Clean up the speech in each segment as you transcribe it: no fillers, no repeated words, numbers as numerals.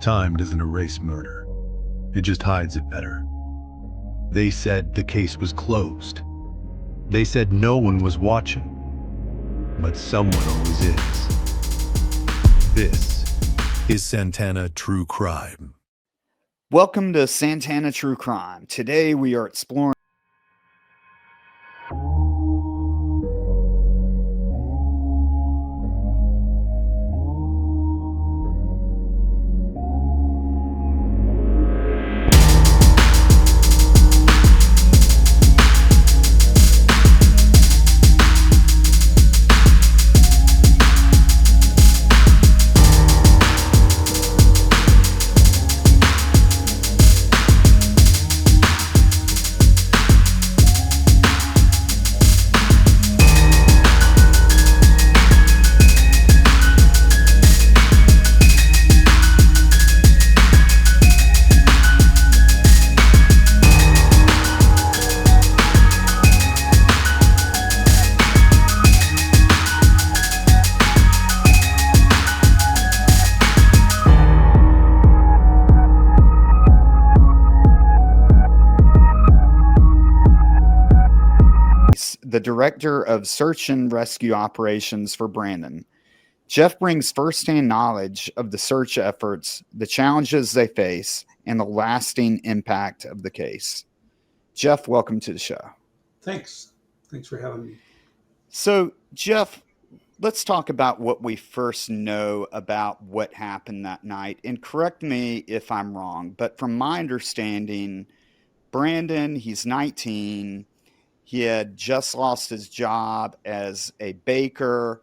Time doesn't erase murder. It just hides it better. They said the case was closed. They said no one was watching. But someone always is. This is Santana True Crime. Welcome to Santana True Crime. Today we are exploring the director of search and rescue operations for Brandon. Jeff brings firsthand knowledge of the search efforts, the challenges they face, and the lasting impact of the case. Jeff, welcome to the show. Thanks. Thanks for having me. So, Jeff, let's talk about what we first know about what happened that night. And correct me if I'm wrong, but from my understanding, Brandon, he's 19. He had just lost his job as a baker,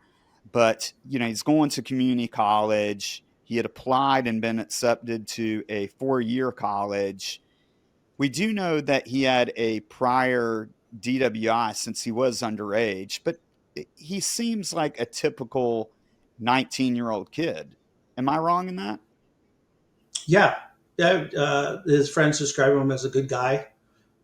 but he's going to community college. He had applied and been accepted to a 4-year college. We do know that he had a prior DWI since he was underage, but he seems like a typical 19-year-old kid. Am I wrong in that? Yeah, his friends describe him as a good guy.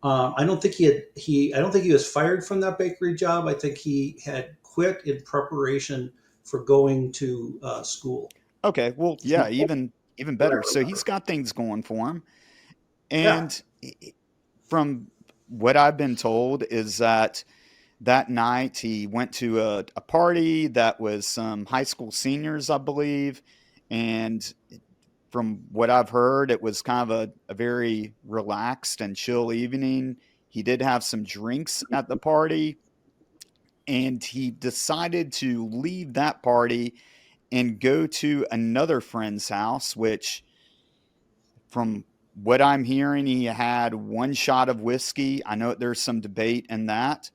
I don't think I don't think he was fired from that bakery job. I think he had quit in preparation for going to school. Okay, well, yeah, even better. So he's got things going for him. Yeah, And from what I've been told is that night he went to a party that was some high school seniors, I believe. And from what I've heard, it was kind of a very relaxed and chill evening. He did have some drinks at the party, and he decided to leave that party and go to another friend's house, which, from what I'm hearing, he had one shot of whiskey. I know there's some debate in that.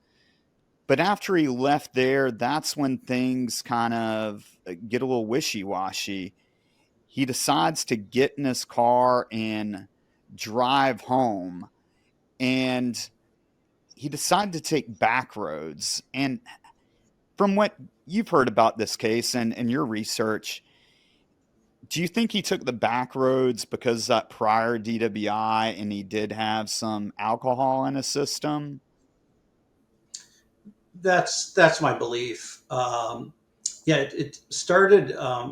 But after he left there, that's when things kind of get a little wishy washy. He decides to get in his car and drive home. And he decided to take back roads. And from what you've heard about this case and your research, do you think he took the back roads because that prior DWI and he did have some alcohol in his system? that's my belief. Yeah, it started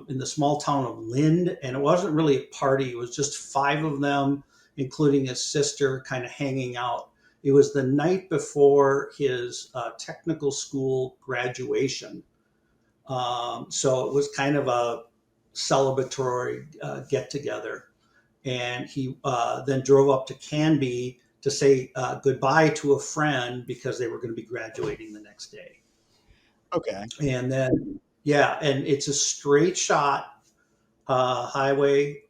in the small town of Lind, and it wasn't really a party. It was just 5 of them, including his sister, kind of hanging out. It was the night before his technical school graduation. So it was kind of a celebratory get together. And he then drove up to Canby to say goodbye to a friend because they were going to be graduating the next day. Okay. And then, yeah, and it's a straight shot highway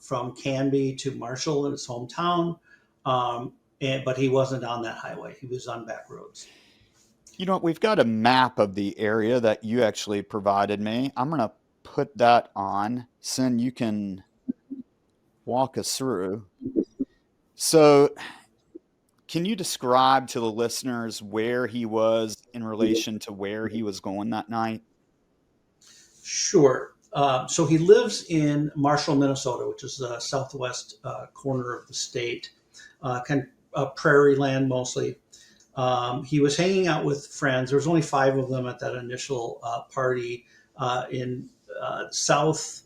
from Canby to Marshall in his hometown. But he wasn't on that highway. He was on back roads. We've got a map of the area that you actually provided me. I'm going to put that on so you can walk us through. So, can you describe to the listeners where he was in relation to where he was going that night? Sure. So he lives in Marshall, Minnesota, which is the southwest corner of the state, kind of prairie land mostly. He was hanging out with friends. There was only 5 of them at that initial party in south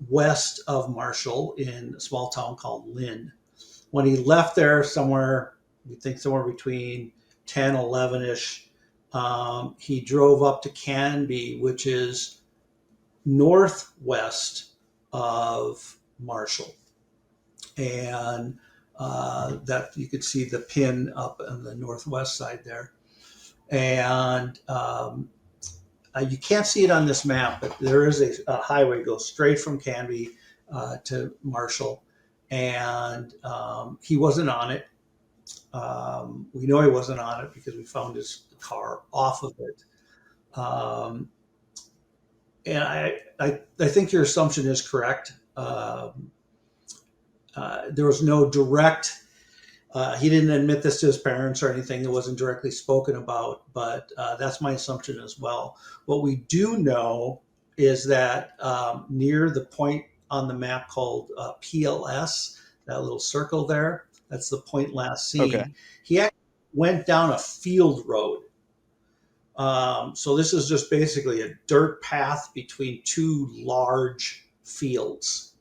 west of Marshall in a small town called Lynn. When he left there somewhere, we think somewhere between 10, 11-ish, he drove up to Canby, which is northwest of Marshall. And that you could see the pin up on the northwest side there. And you can't see it on this map, but there is a highway that goes straight from Canby to Marshall. And he wasn't on it. We know he wasn't on it because we found his car off of it. And I think your assumption is correct. There was no direct, he didn't admit this to his parents or anything. It wasn't directly spoken about, but that's my assumption as well. What we do know is that near the point on the map called PLS, that little circle there, that's the point last seen. Okay. He actually went down a field road. So this is just basically a dirt path between two large fields.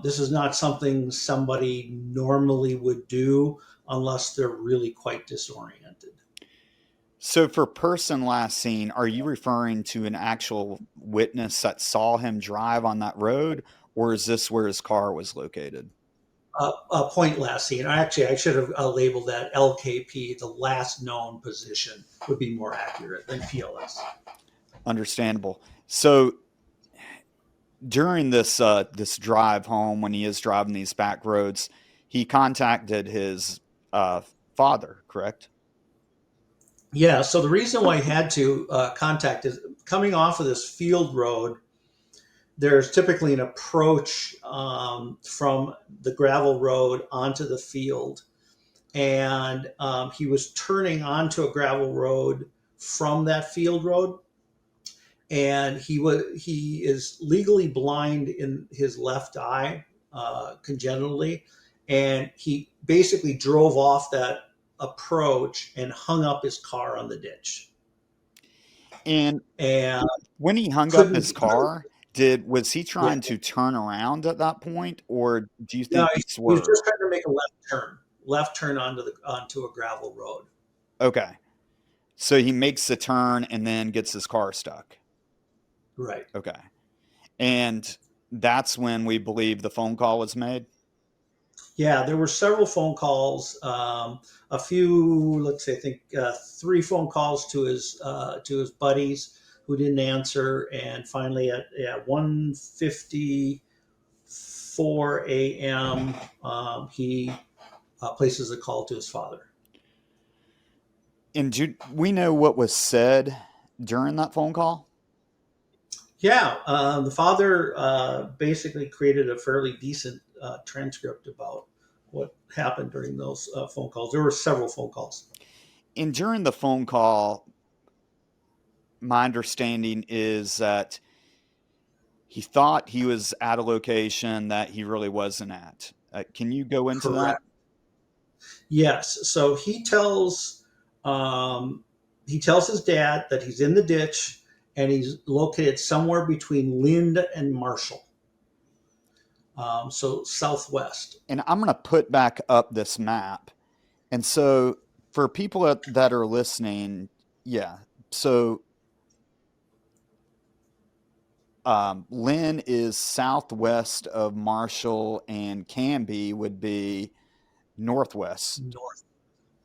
This is not something somebody normally would do unless they're really quite disoriented. So for person last seen, are you referring to an actual witness that saw him drive on that road, or is this where his car was located? Point last seen. Actually, I should have labeled that LKP, the last known position, would be more accurate than PLS. Understandable. So during this drive home, when he is driving these back roads, he contacted his father, correct? Yeah. So the reason why he had to contact is coming off of this field road. There's typically an approach from the gravel road onto the field, and he was turning onto a gravel road from that field road, and he is legally blind in his left eye congenitally, and he basically drove off that approach and hung up his car on the ditch. And And when he hung up his car, was he trying to turn around at that point, or do you think no, he he was swerved? just trying to make a left turn onto a gravel road. Okay. So he makes the turn and then gets his car stuck. Right. Okay. And that's when we believe the phone call was made? Yeah, there were several phone calls. A few, let's say, I think 3 phone calls to his buddies who didn't answer, and finally at 1:54 a.m. He places a call to his father. And do we know what was said during that phone call? Yeah, the father basically created a fairly decent transcript about what happened during those phone calls. There were several phone calls. And during the phone call, my understanding is that he thought he was at a location that he really wasn't at. Can you go into that? Correct. Yes. So he tells his dad that he's in the ditch and he's located somewhere between Lind and Marshall. So southwest. And I'm going to put back up this map. And so for people that are listening, yeah. So Lynn is southwest of Marshall, and Canby would be northwest. North.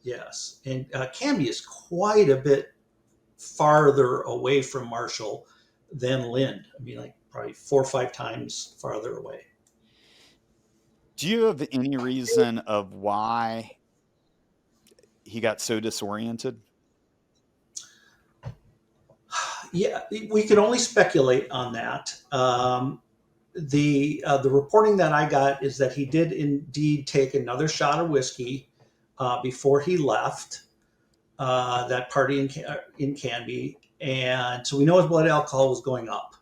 Yes. And Canby is quite a bit farther away from Marshall than Lind. I mean, like probably 4 or 5 times farther away. Do you have any reason of why he got so disoriented? Yeah, we can only speculate on that. The reporting that I got is that he did indeed take another shot of whiskey before he left that party in Canby, and so we know his blood alcohol was going up,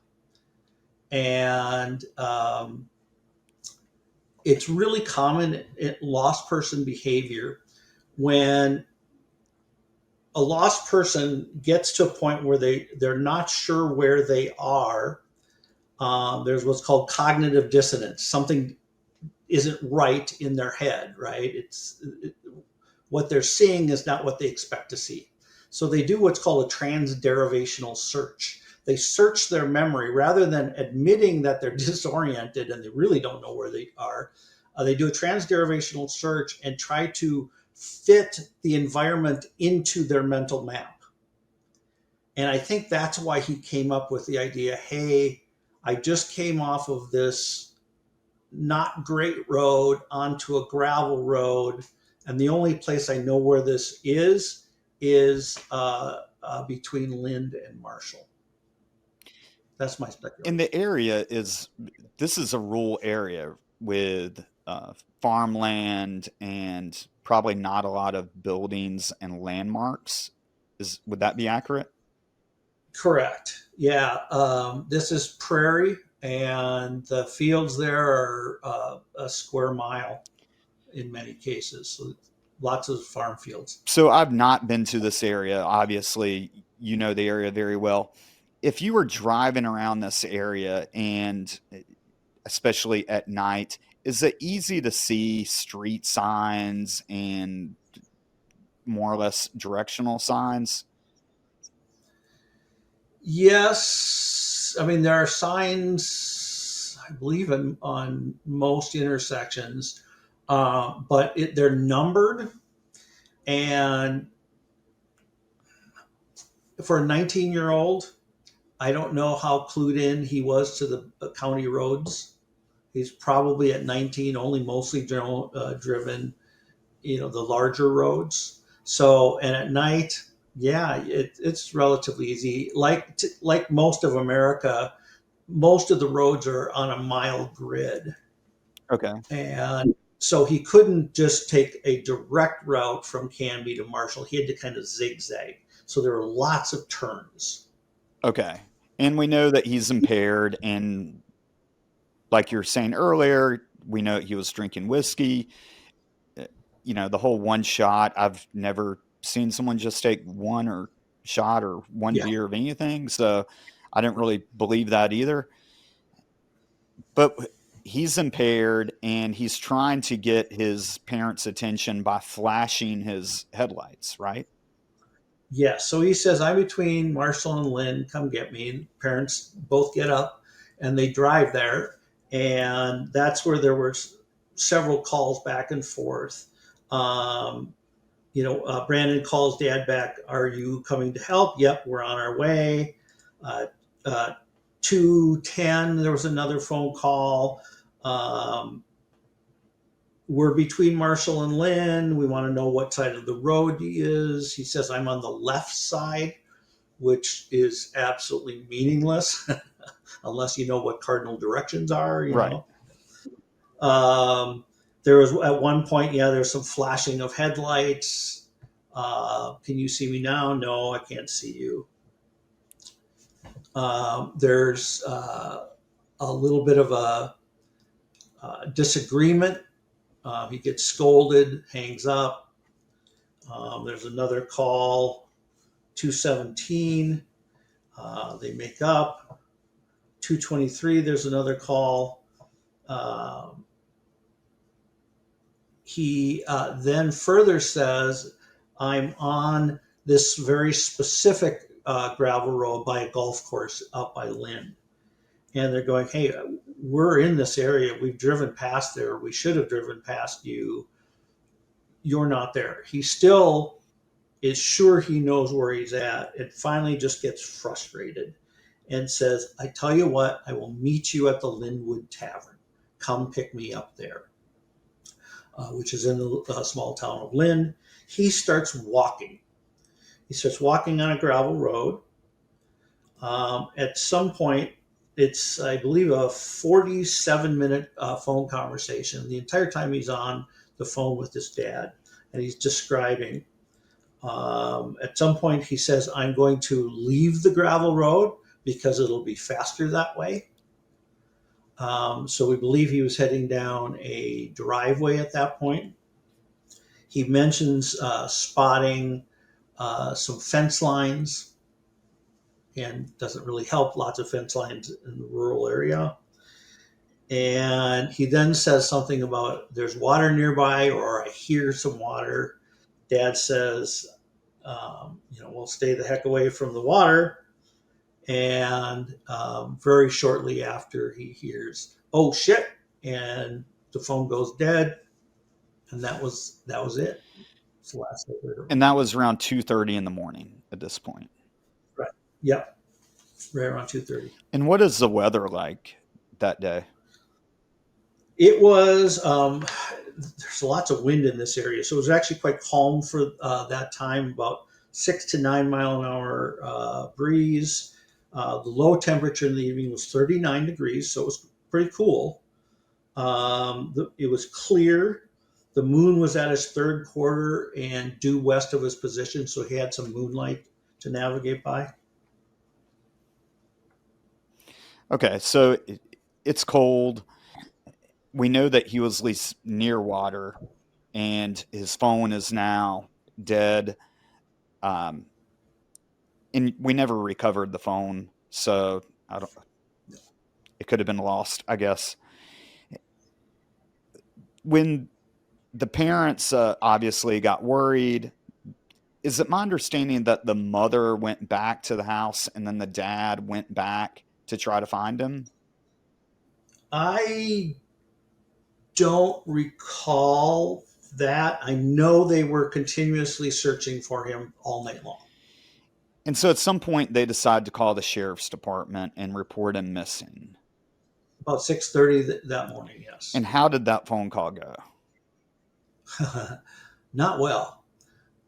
and it's really common in lost person behavior when a lost person gets to a point where they're not sure where they are. There's what's called cognitive dissonance. Something isn't right in their head, right? What they're seeing is not what they expect to see. So they do what's called a transderivational search. They search their memory rather than admitting that they're disoriented and they really don't know where they are. They do a transderivational search and try to fit the environment into their mental map. And I think that's why he came up with the idea, hey, I just came off of this not great road onto a gravel road, and the only place I know where this is between Lind and Marshall. That's my speculation. And the area this is a rural area with farmland and probably not a lot of buildings and landmarks. Would that be accurate? Correct. Yeah. This is prairie, and the fields there are a square mile in many cases. So lots of farm fields. So I've not been to this area. Obviously, you know the area very well. If you were driving around this area, and especially at night, is it easy to see street signs and more or less directional signs? Yes. I mean, there are signs, I believe, on most intersections, but they're numbered. And for a 19-year-old, I don't know how clued in he was to the county roads. He's probably at 19 only mostly driven, the larger roads. So, and at night, yeah, it's relatively easy. Like most of America, most of the roads are on a mile grid. Okay. And so he couldn't just take a direct route from Canby to Marshall. He had to kind of zigzag. So there are lots of turns. Okay. And we know that he's impaired. And like you were saying earlier, we know he was drinking whiskey. The whole one shot. I've never seen someone just take one or shot or one beer of anything. So I didn't really believe that either. But he's impaired, and he's trying to get his parents' attention by flashing his headlights, right? Yeah. So he says, I'm between Marshall and Lynn. Come get me. And parents both get up and they drive there. And that's where there were several calls back and forth. Brandon calls dad back. Are you coming to help? Yep, we're on our way. 2:10, there was another phone call. We're between Marshall and Lynn. We want to know what side of the road he is. He says, I'm on the left side, which is absolutely meaningless unless you know what cardinal directions are, Right. There was at one point, there's some flashing of headlights. Can you see me now? No, I can't see you. There's a little bit of a disagreement. He gets scolded, hangs up. There's another call, 2:17. They make up. 2:23, there's another call. He then further says, I'm on this very specific gravel road by a golf course out by Lynn. And they're going, hey, we're in this area. We've driven past there. We should have driven past you. You're not there. He still is sure he knows where he's at. It finally just gets frustrated and says, I tell you what, I will meet you at the Linwood Tavern. Come pick me up there, which is in the small town of Lynn. He starts walking. He starts walking on a gravel road. At some point, it's, I believe, a 47-minute phone conversation. The entire time he's on the phone with his dad, and he's describing. At some point, he says, I'm going to leave the gravel road because it'll be faster that way. So we believe he was heading down a driveway at that point. He mentions spotting some fence lines. and doesn't really help. Lots of fence lines in the rural area. And he then says something about there's water nearby, or I hear some water. Dad says, we'll stay the heck away from the water. And very shortly after, he hears, "Oh shit!" and the phone goes dead. And that was it. It's the last I heard of him. And that was around 2:30 in the morning at this point. Right. Yep. Right around 2:30. And what is the weather like that day? It was. There's lots of wind in this area, so it was actually quite calm for that time. About 6 to 9 mile an hour breeze. The low temperature in the evening was 39 degrees, so it was pretty cool. It was clear. The moon was at its third quarter and due west of his position, so he had some moonlight to navigate by. Okay, so it's cold. We know that he was at least near water, and his phone is now dead. And we never recovered the phone, so it could have been lost, I guess. When the parents obviously got worried, is it my understanding that the mother went back to the house and then the dad went back to try to find him? I don't recall that. I know they were continuously searching for him all night long. And so at some point they decided to call the sheriff's department and report him missing. About 6:30 that morning, yes. And how did that phone call go? Not well.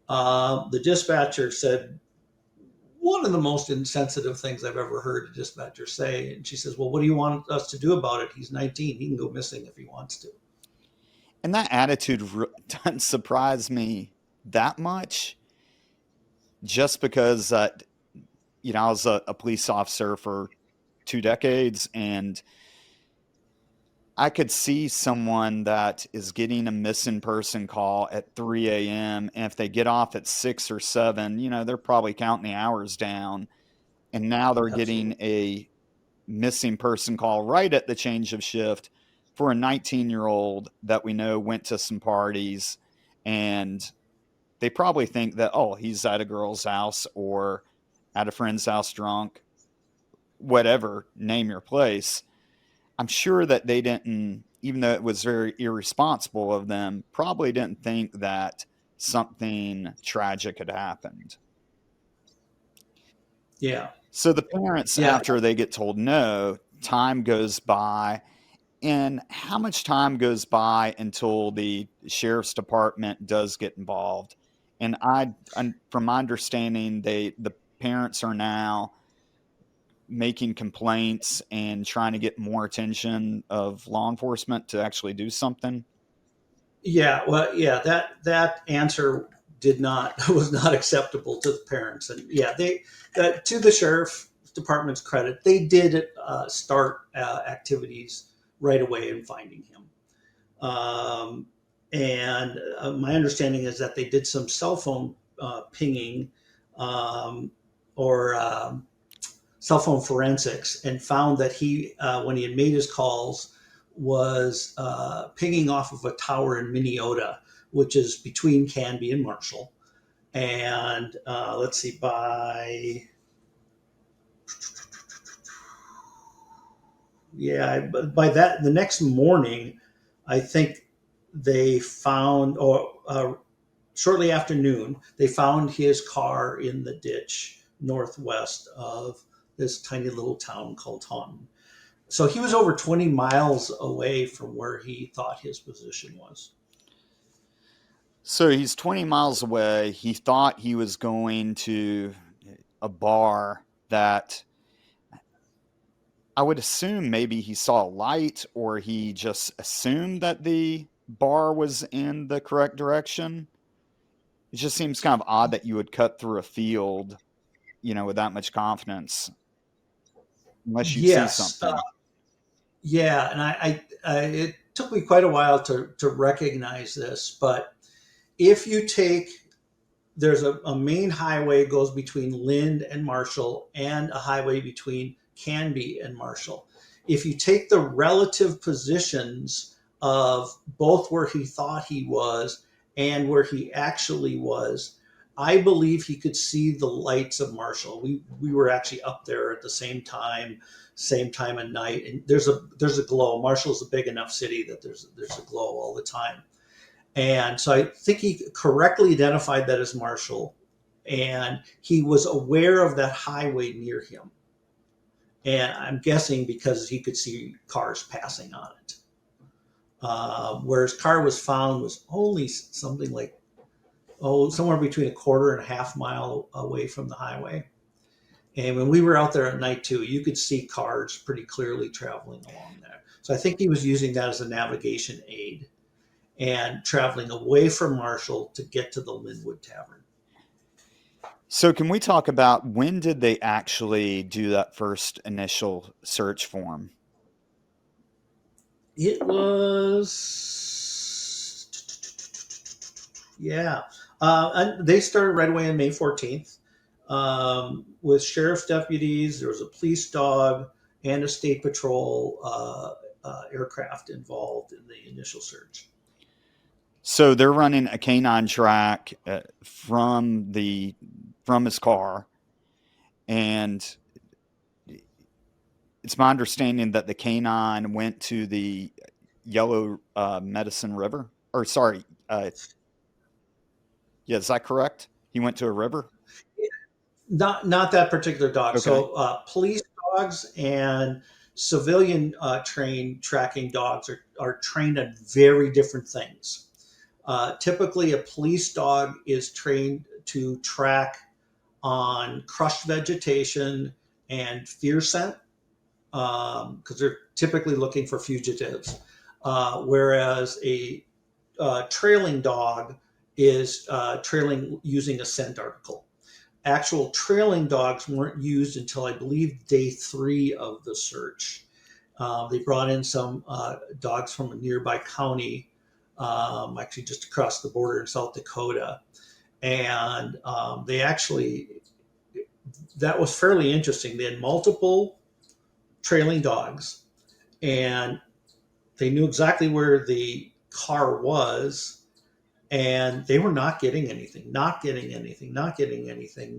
The dispatcher said one of the most insensitive things I've ever heard a dispatcher say. And she says, "Well, what do you want us to do about it? He's 19. He can go missing if he wants to." And that attitude doesn't surprise me that much, just because I was a police officer for 2 decades, and I could see someone that is getting a missing person call at 3 a.m. And if they get off at 6 or 7, they're probably counting the hours down. And now they're getting a missing person call right at the change of shift for a 19-year-old that we know went to some parties. And they probably think that, oh, he's at a girl's house or at a friend's house drunk, whatever, name your place. I'm sure that they didn't, even though it was very irresponsible of them, probably didn't think that something tragic had happened. Yeah. So the parents, after they get told no, time goes by. And how much time goes by until the sheriff's department does get involved? And from my understanding, the parents are now making complaints and trying to get more attention of law enforcement to actually do something. Yeah, well, yeah, that answer was not acceptable to the parents, and yeah, they to the sheriff department's credit, they did start activities right away in finding him, and my understanding is that they did some cell phone pinging or cell phone forensics and found that he, when he had made his calls, was pinging off of a tower in Minneota, which is between Canby and Marshall. And let's see, by that, the next morning, I think they found, or shortly after noon, they found his car in the ditch northwest of this tiny little town called Taunton. So he was over 20 miles away from where he thought his position was. So he's 20 miles away. He thought he was going to a bar that I would assume maybe he saw a light, or he just assumed that the bar was in the correct direction. It just seems kind of odd that you would cut through a field, with that much confidence, unless you see something. Yeah, and I it took me quite a while to recognize this, but if you take there's a main highway goes between Lind and Marshall, and a highway between Canby and Marshall. If you take the relative positions of both where he thought he was and where he actually was, I believe he could see the lights of Marshall. We were actually up there at the same time of night, and there's a glow. Marshall's a big enough city that there's a glow all the time. And so I think he correctly identified that as Marshall, and he was aware of that highway near him. And I'm guessing because he could see cars passing on it. Where his car was found was only something like, somewhere between a quarter and a half mile away from the highway. And when we were out there at night too, you could see cars pretty clearly traveling along there. So I think he was using that as a navigation aid and traveling away from Marshall to get to the Linwood Tavern. So can we talk about when did they actually do that first initial search for him? It was, and they started right away on May 14th with sheriff's deputies. There was a police dog and a state patrol aircraft involved in the initial search. So they're running a canine track from his car, and it's my understanding that the canine went to the Yellow Medicine River. Or sorry, yeah, is that correct? He went to a river? Not that particular dog. Okay. So police dogs and civilian trained tracking dogs are trained on very different things. Typically, a police dog is trained to track on crushed vegetation and fear scent, because they're typically looking for fugitives, whereas a trailing dog is trailing using a scent article. Actual trailing dogs weren't used until I believe day 3 of the search. They brought in some dogs from a nearby county, actually just across the border in South Dakota. And they actually, that was fairly interesting. They had multiple trailing dogs, and they knew exactly where the car was, and they were not getting anything,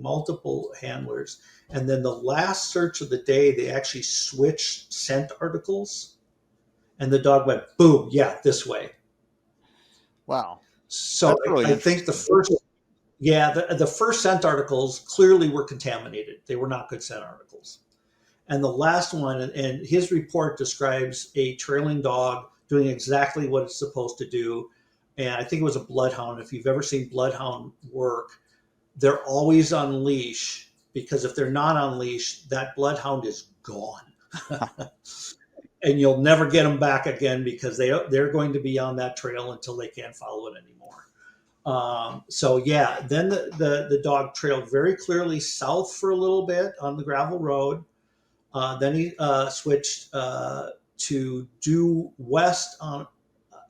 multiple handlers. And then the last search of the day, they actually switched scent articles, and the dog went, boom, yeah, this way. Wow. So really I think the first scent articles clearly were contaminated. They were not good scent articles. And the last one, and his report describes a trailing dog doing exactly what it's supposed to do. And I think it was a bloodhound. If you've ever seen bloodhound work, they're always on leash, because if they're not on leash, that bloodhound is gone. And you'll never get them back again, because they're going to be on that trail until they can't follow it anymore. Then the dog trailed very clearly south for a little bit on the gravel road. Then he switched to due west on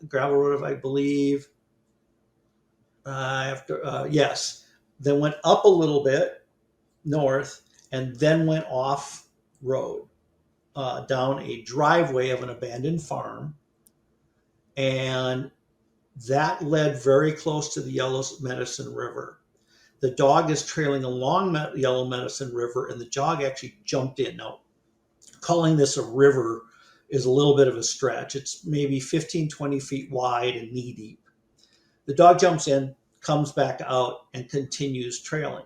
gravel road, I believe. Then went up a little bit north, and then went off road down a driveway of an abandoned farm, and that led very close to the Yellow Medicine River. The dog is trailing along Yellow Medicine River, and the dog actually jumped in. Now, calling this a river is a little bit of a stretch. It's maybe 15, 20 feet wide and knee deep. The dog jumps in, comes back out, and continues trailing.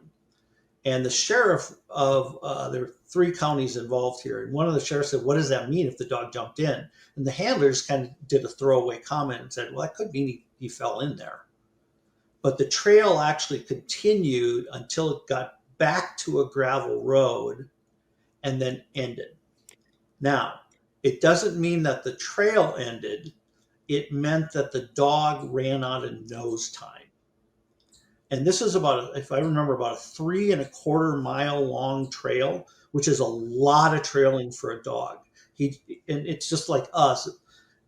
And the sheriff of, there are 3 counties involved here. And one of the sheriffs said, what does that mean if the dog jumped in? And the handlers kind of did a throwaway comment and said, well, that could mean he fell in there. But the trail actually continued until it got back to a gravel road and then ended. Now, it doesn't mean that the trail ended. It meant that the dog ran out of nose time. And this is if I remember, about a 3.25 mile long trail, which is a lot of trailing for a dog. And it's just like us.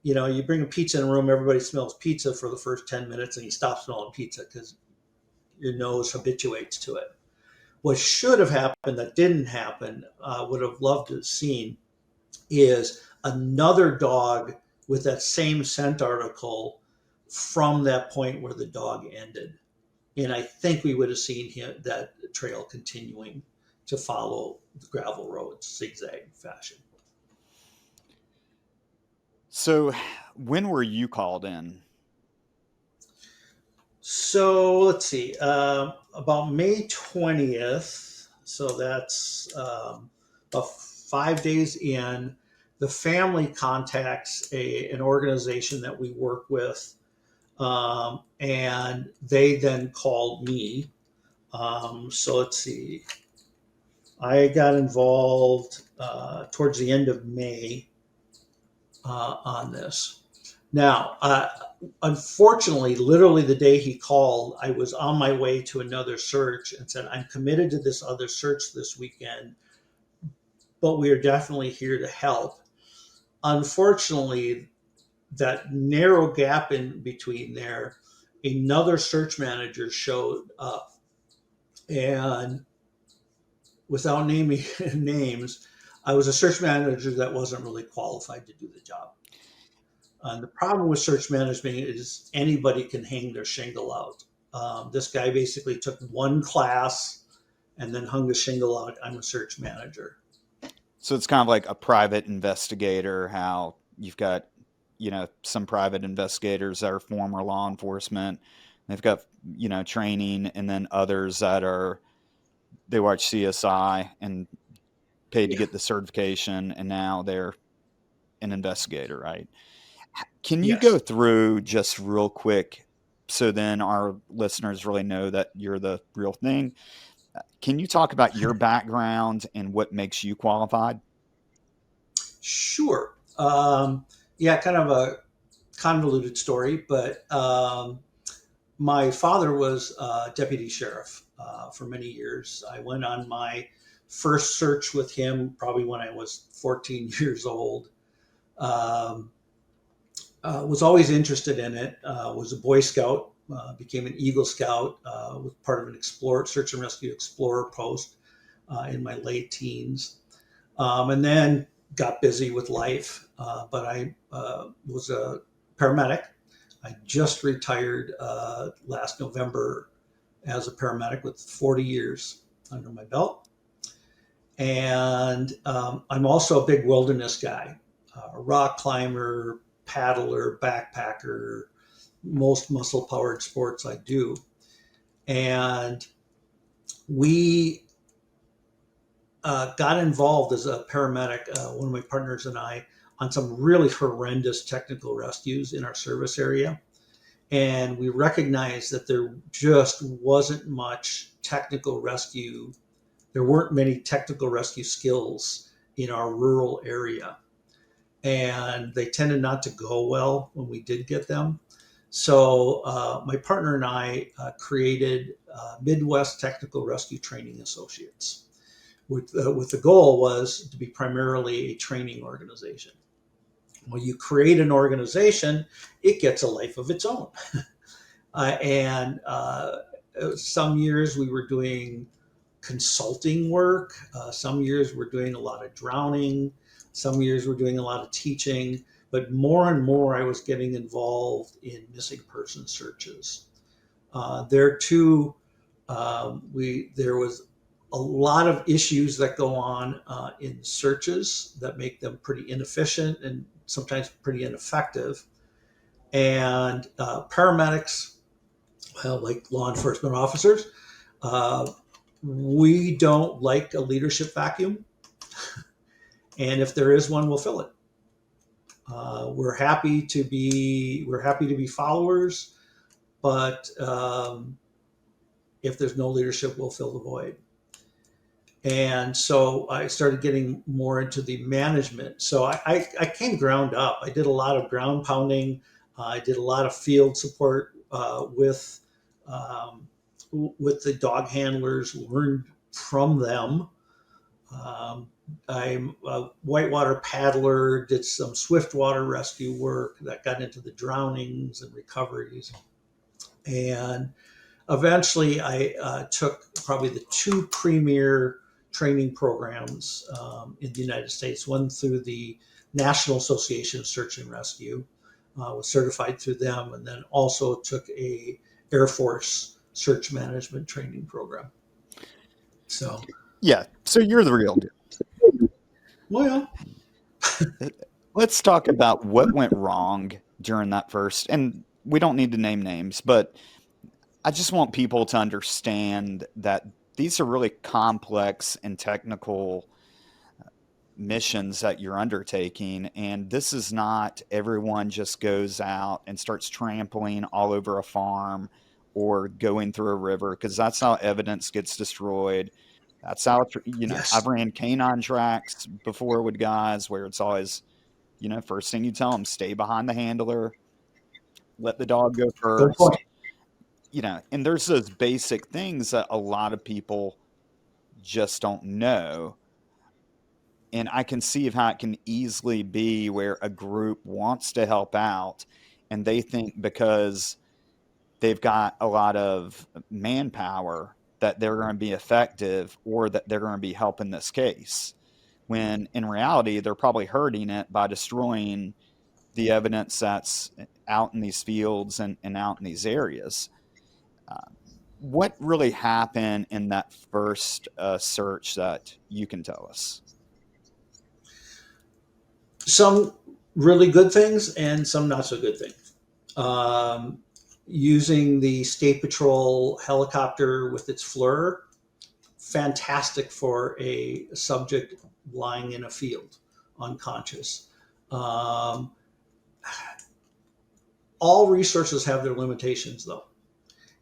You bring a pizza in a room, everybody smells pizza for the first 10 minutes, and you stop smelling pizza because your nose habituates to it. What should have happened that didn't happen, would have loved to have seen, is another dog with that same scent article from that point where the dog ended. And I think we would have seen that trail continuing to follow the gravel roads, zigzag fashion. So, when were you called in? So let's see, about May 20th. So that's about 5 days in. The family contacts an organization that we work with, and they then called me. So let's see, I got involved towards the end of May on this. Now, unfortunately, literally the day he called, I was on my way to another search and said, I'm committed to this other search this weekend, but we are definitely here to help. Unfortunately, that narrow gap in between there, another search manager showed up. And without naming names, I was a search manager that wasn't really qualified to do the job. The problem with search management is anybody can hang their shingle out. This guy basically took one class and then hung the shingle out. I'm a search manager. So it's kind of like a private investigator, how you've got, some private investigators that are former law enforcement. They've got, training, and then others that they watch CSI and paid to get the certification, and now they're an investigator, right? Can you go through just real quick, so then our listeners really know that you're the real thing? Can you talk about your background and what makes you qualified? Sure. Kind of a convoluted story, but my father was deputy sheriff for many years. I went on my first search with him probably when I was 14 years old. Was always interested in it. Was a Boy Scout. Became an Eagle Scout. Was part of an search and rescue explorer post in my late teens, and then got busy with life. But I was a paramedic. I just retired last November as a paramedic with 40 years under my belt. And I'm also a big wilderness guy, a rock climber, paddler, backpacker, most muscle powered sports I do. And we got involved as a paramedic, one of my partners and I, on some really horrendous technical rescues in our service area. And we recognized that there just wasn't much technical rescue. There weren't many technical rescue skills in our rural area. And they tended not to go well when we did get them. So my partner and I created Midwest Technical Rescue Training Associates. With the goal was to be primarily a training organization. When you create an organization, it gets a life of its own. And some years we were doing consulting work. Some years we're doing a lot of drowning. Some years we're doing a lot of teaching. But more and more I was getting involved in missing person searches. There too, there was a lot of issues that go on in searches that make them pretty inefficient and sometimes pretty ineffective. And paramedics, well, like law enforcement officers, we don't like a leadership vacuum. And if there is one, we'll fill it. We're happy to be followers, but if there's no leadership, we'll fill the void. And so I started getting more into the management. So I came ground up. I did a lot of ground pounding. I did a lot of field support with the dog handlers, learned from them. I'm a whitewater paddler, did some swiftwater rescue work that got into the drownings and recoveries. And eventually I took probably the two premier training programs in the United States, one through the National Association of Search and Rescue, was certified through them, and then also took a Air Force search management training program. So, Yeah. So you're the real deal. well, Let's talk about what went wrong during that first, and we don't need to name names, but I just want people to understand that these are really complex and technical missions that you're undertaking. And this is not everyone just goes out and starts trampling all over a farm or going through a river, because that's how evidence gets destroyed. That's how, I've yes, ran canine tracks before with guys where it's always, first thing you tell them, stay behind the handler, let the dog go good point. first. And there's those basic things that a lot of people just don't know. And I can see how it can easily be where a group wants to help out and they think because they've got a lot of manpower that they're going to be effective or that they're going to be helping this case. When in reality, they're probably hurting it by destroying the evidence that's out in these fields and out in these areas. Uh, what really happened in that first search that you can tell us? Some really good things and some not so good things. Um, Using the State Patrol helicopter with its FLIR, fantastic for a subject lying in a field unconscious. Um, all resources have their limitations, though,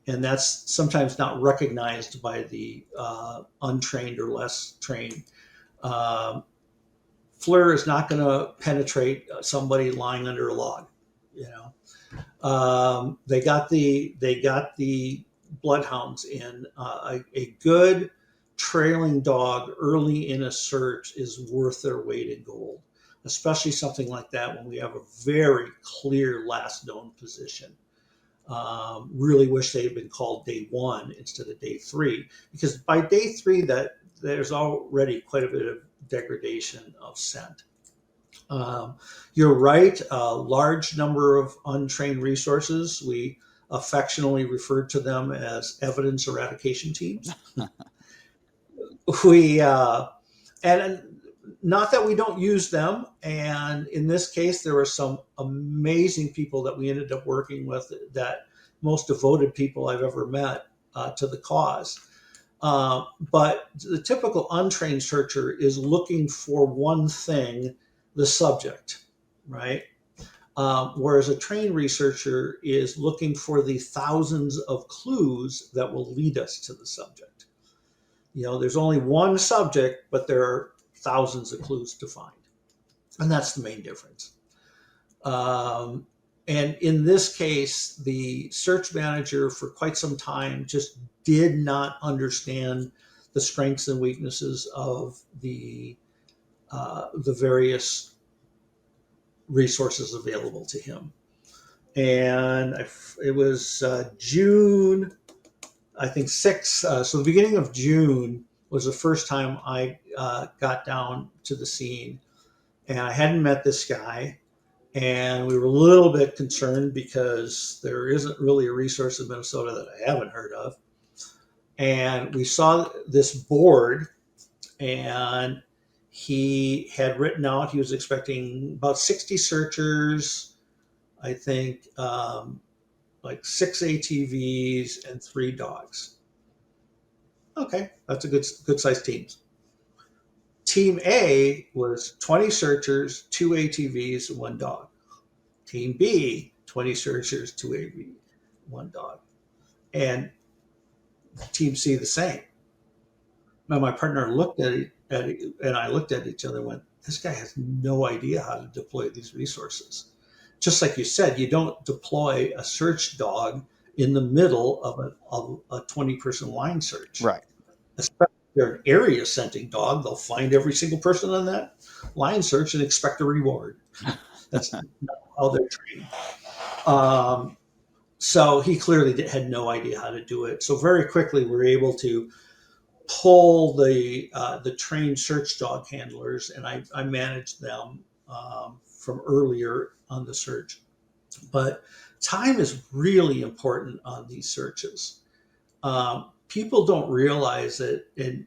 and that's sometimes not recognized by the untrained or less trained. Um, FLIR is not going to penetrate somebody lying under a log. You know, they got the bloodhounds in. A good trailing dog early in a search is worth their weight in gold, especially something like that when we have a very clear last known position. Really wish they had been called day one instead of day three, because by day three that there's already quite a bit of degradation of scent. You're right, a large number of untrained resources. We affectionately refer to them as evidence eradication teams. We and not that we don't use them. And in this case, there were some amazing people that we ended up working with, that most devoted people I've ever met to the cause. But the typical untrained searcher is looking for one thing, the subject, right? Whereas a trained researcher is looking for the thousands of clues that will lead us to the subject. There's only one subject, but there are thousands of clues to find. And that's the main difference. And in this case, the search manager for quite some time just did not understand the strengths and weaknesses of the various resources available to him. And it was June, I think 6th. So the beginning of June was the first time I got down to the scene, and I hadn't met this guy. And we were a little bit concerned because there isn't really a resource in Minnesota that I haven't heard of. And we saw this board, and he had written out, he was expecting about 60 searchers, I think, like 6 ATVs and 3 dogs. Okay, that's a good sized team. Team A was 20 searchers, 2 ATVs, and 1 dog. Team B, 20 searchers, 2 ATVs, 1 dog. And Team C the same. Now my partner looked at it, and I looked at each other and went, this guy has no idea how to deploy these resources. Just like you said, you don't deploy a search dog in the middle of a 20-person line search. Right. Especially if they're an area scenting dog, they'll find every single person on that line search and expect a reward. That's not how they're trained. So he clearly had no idea how to do it. So very quickly, we're able to pull the trained search dog handlers, and I managed them from earlier on the search. But time is really important on these searches. People don't realize it, and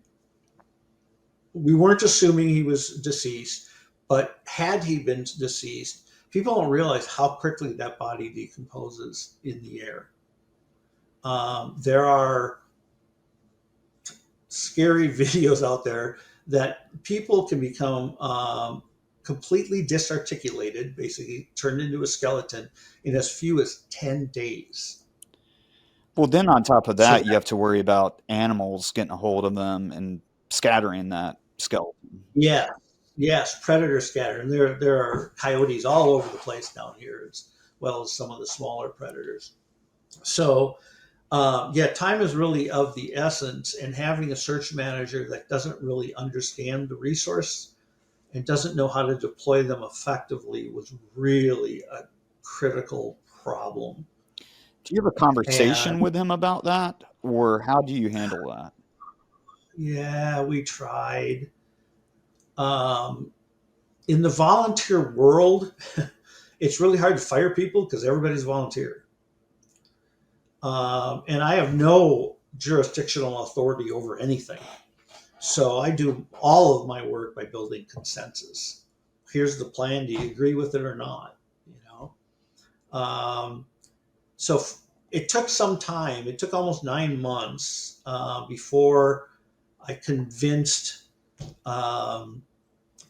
we weren't assuming he was deceased, but had he been deceased, people don't realize how quickly that body decomposes in the air. There are scary videos out there that people can become completely disarticulated, basically turned into a skeleton in as few as 10 days. Well, then on top of So that, you have to worry about animals getting a hold of them and scattering that skeleton. yeah, yes, predator scatter, and there are coyotes all over the place down here, as well as some of the smaller predators. So yeah, time is really of the essence, and having a search manager that doesn't really understand the resource and doesn't know how to deploy them effectively was really a critical problem. Do you have a conversation And with him about that, or how do you handle that? yeah, we tried. Um, in the volunteer world, it's really hard to fire people because everybody's volunteer. And I have no jurisdictional authority over anything. So I do all of my work by building consensus. Here's the plan. Do you agree with it or not? You know, so it took some time. It took almost 9 months before I convinced um,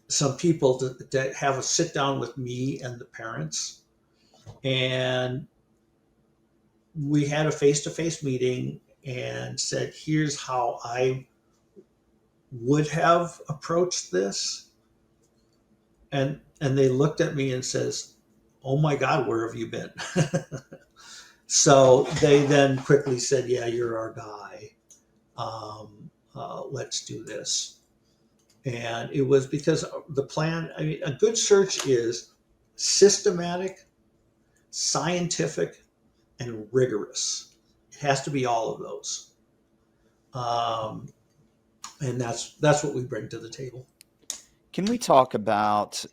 some people to have a sit down with me and the parents, and we had a face-to-face meeting and said, "Here's how I would have approached this," and they looked at me and says, "Oh my God, where have you been?" So they then quickly said, "Yeah, you're our guy. Let's do this." And it was because the plan. I mean, a good search is systematic, scientific, and rigorous. It has to be all of those, um, and that's what we bring to the table. Can we talk about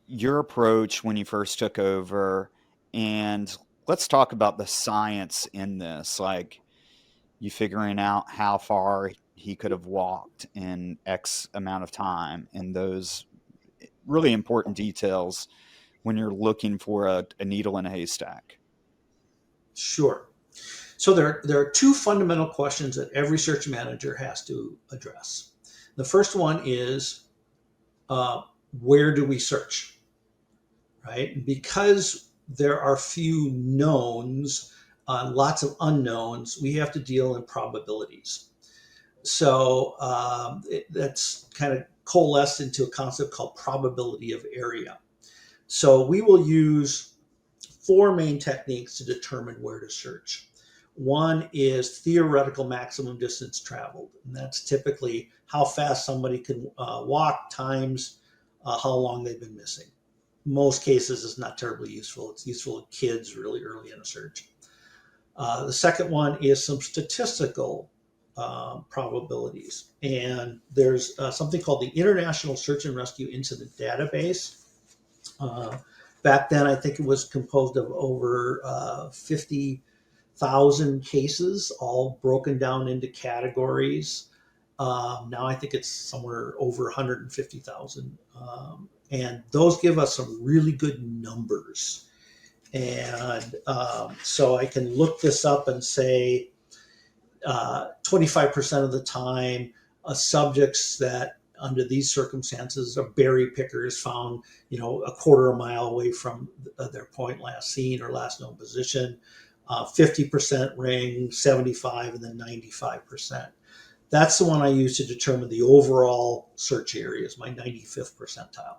your approach when you first took over? And let's talk about the science in this, like you figuring out how far he could have walked in X amount of time, and those really important details when you're looking for a needle in a haystack. Sure. So there are two fundamental questions that every search manager has to address. The first one is uh, where do we search, right? Because there are few knowns, lots of unknowns, we have to deal in probabilities. So that's kind of coalesced into a concept called probability of area. So we will use four main techniques to determine where to search. One is theoretical maximum distance traveled, and that's typically how fast somebody can walk times how long they've been missing. Most cases, it's not terribly useful. It's useful to kids really early in a search. The second one is some statistical probabilities, and there's something called the International Search and Rescue Incident Database. Uh, Back then, I think it was composed of over 50,000 cases, all broken down into categories. Now I think it's somewhere over 150,000. And those give us some really good numbers. And so I can look this up and say 25% of the time, subjects that under these circumstances are berry pickers found, a quarter of a mile away from their point last seen or last known position. 50% ring, 75, and then 95%. That's the one I use to determine the overall search area, is my 95th percentile.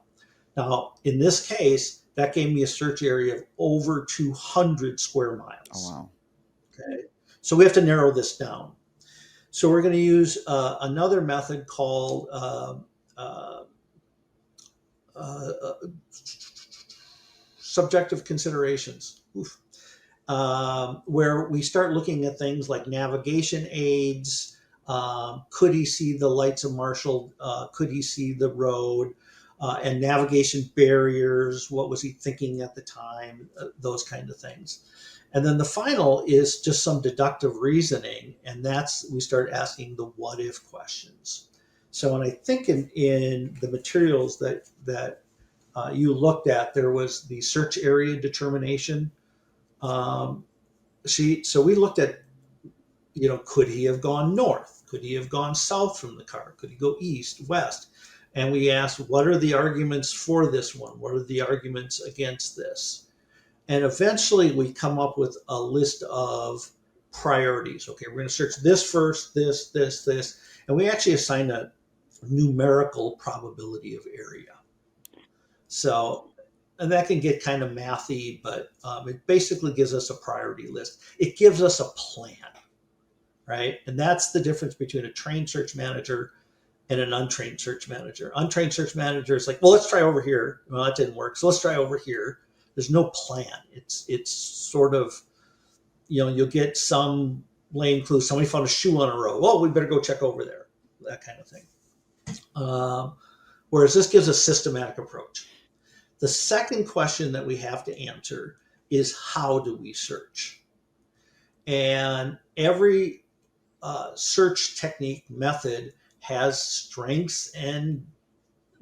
Now, in this case, that gave me a search area of over 200 square miles. Oh, wow. Okay. So we have to narrow this down. So we're going to use another method called uh, subjective considerations. Oof. where we start looking at things like navigation aids. Could he see the lights of Marshall? Could he see the road? And navigation barriers? What was he thinking at the time? Those kind of things. And then the final is just some deductive reasoning, and that's we start asking the what if questions. So, and I think in the materials that you looked at, there was the search area determination sheet. So we looked at, could he have gone north? Could he have gone south from the car? Could he go east, west? And we asked, what are the arguments for this one? What are the arguments against this? And eventually we come up with a list of priorities. Okay, we're going to search this first, this. And we actually assign a numerical probability of area. So, and that can get kind of mathy, but it basically gives us a priority list. It gives us a plan, right? And that's the difference between a trained search manager and an untrained search manager. Untrained search manager is like, well, let's try over here. Well, that didn't work, so let's try over here. There's no plan. It's sort of, you'll get some lame clue. Somebody found a shoe on a road. Well, we better go check over there. That kind of thing. Whereas this gives a systematic approach. The second question that we have to answer is, how do we search? And every search technique method has strengths and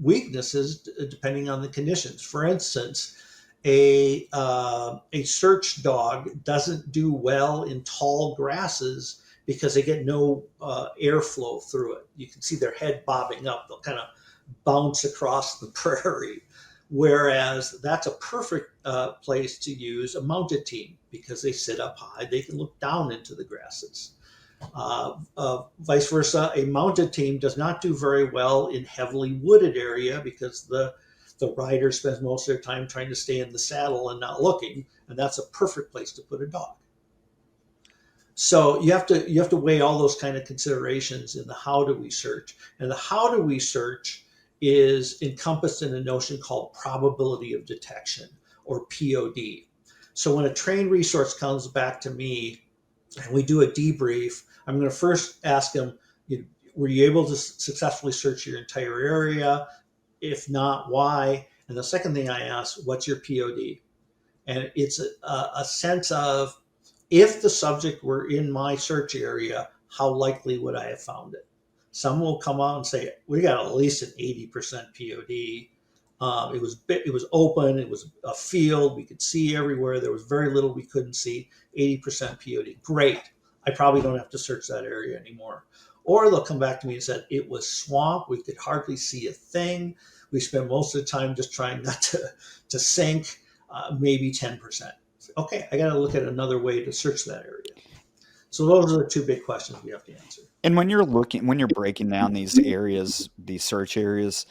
weaknesses depending on the conditions. For instance, a search dog doesn't do well in tall grasses because they get no airflow through it. You can see their head bobbing up. They'll kind of bounce across the prairie. Whereas that's a perfect place to use a mounted team because they sit up high. They can look down into the grasses. Vice versa, a mounted team does not do very well in heavily wooded area because the rider spends most of their time trying to stay in the saddle and not looking, and that's a perfect place to put a dog. So you have to weigh all those kind of considerations in the how do we search. And the how do we search is encompassed in a notion called probability of detection, or POD. So when a trained resource comes back to me and we do a debrief, I'm going to first ask them, were you able to successfully search your entire area? If not, why? And the second thing I ask, what's your POD? And it's a sense of, if the subject were in my search area, how likely would I have found it? Some will come out and say, we got at least an 80% POD. It was open. It was a field. We could see everywhere. There was very little we couldn't see. 80% POD. Great. I probably don't have to search that area anymore. Or they'll come back to me and say, it was swamp. We could hardly see a thing. We spent most of the time just trying not to sink, maybe 10%. Okay, I got to look at another way to search that area. So those are the two big questions we have to answer. And when you're breaking down these areas, these search areas,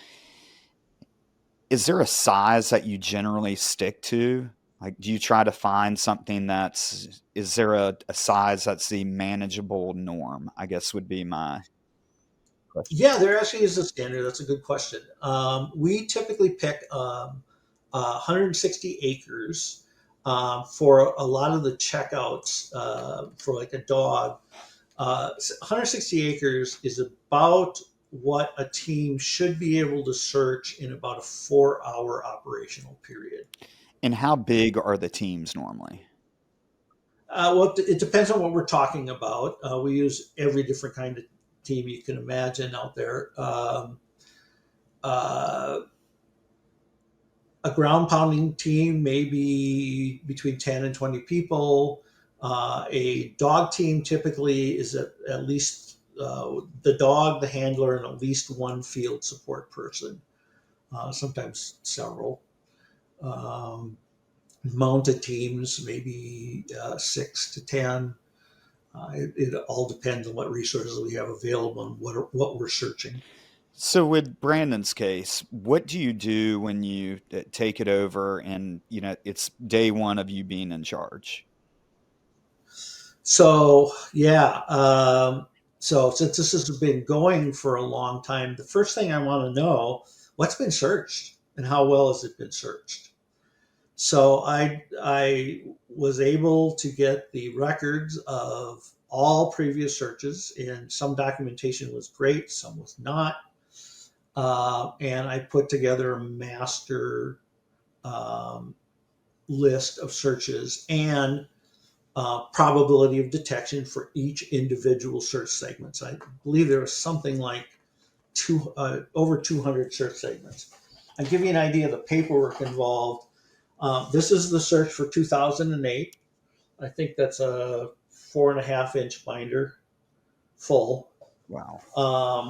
is there a size that you generally stick to? Like, do you try to find something is there a size that's the manageable norm, I guess would be my question. Yeah, there actually is a standard. That's a good question. We typically pick 160 acres for a lot of the checkouts for like a dog. 160 acres is about what a team should be able to search in about a 4-hour operational period. And how big are the teams normally? Well, it depends on what we're talking about. We use every different kind of team you can imagine out there. A ground pounding team, maybe between 10 and 20 people. A dog team typically is at least the dog, the handler, and at least one field support person, sometimes several. Mounted teams, maybe 6 to 10. It all depends on what resources we have available and what we're searching. So with Brandon's case, what do you do when you take it over and, it's day one of you being in charge? So, yeah. So since this has been going for a long time, the first thing I want to know, what's been searched and how well has it been searched? So I was able to get the records of all previous searches, and some documentation was great, some was not. And I put together a master um, list of searches and probability of detection for each individual search segments. I believe there was something like over 200 search segments. I'll give you an idea of the paperwork involved. This is the search for 2008. I think that's a 4.5-inch binder full. Wow.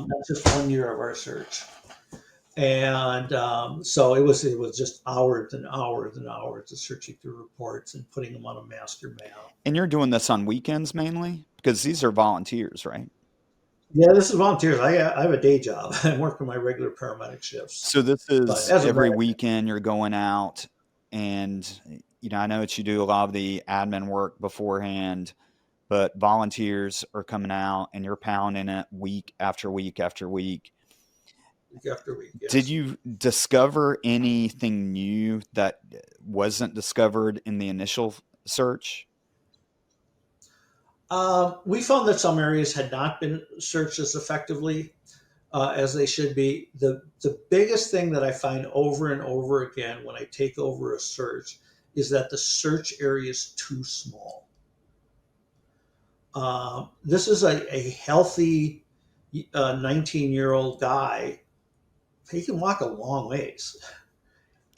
That's just 1 year of our search. And so it was just hours and hours and hours of searching through reports and putting them on a master map. And you're doing this on weekends mainly? Because these are volunteers, right? Yeah, this is volunteers. I have a day job. I work for my regular paramedic shifts. So this But is as a every medic, weekend you're going out and, I know that you do a lot of the admin work beforehand, but volunteers are coming out and you're pounding it week after week after week. week after week, Did yes. you discover anything new that wasn't discovered in the initial search? We found that some areas had not been searched as effectively as they should be. The biggest thing that I find over and over again when I take over a search is that the search area is too small. This is a healthy 19-year-old guy. He can walk a long ways.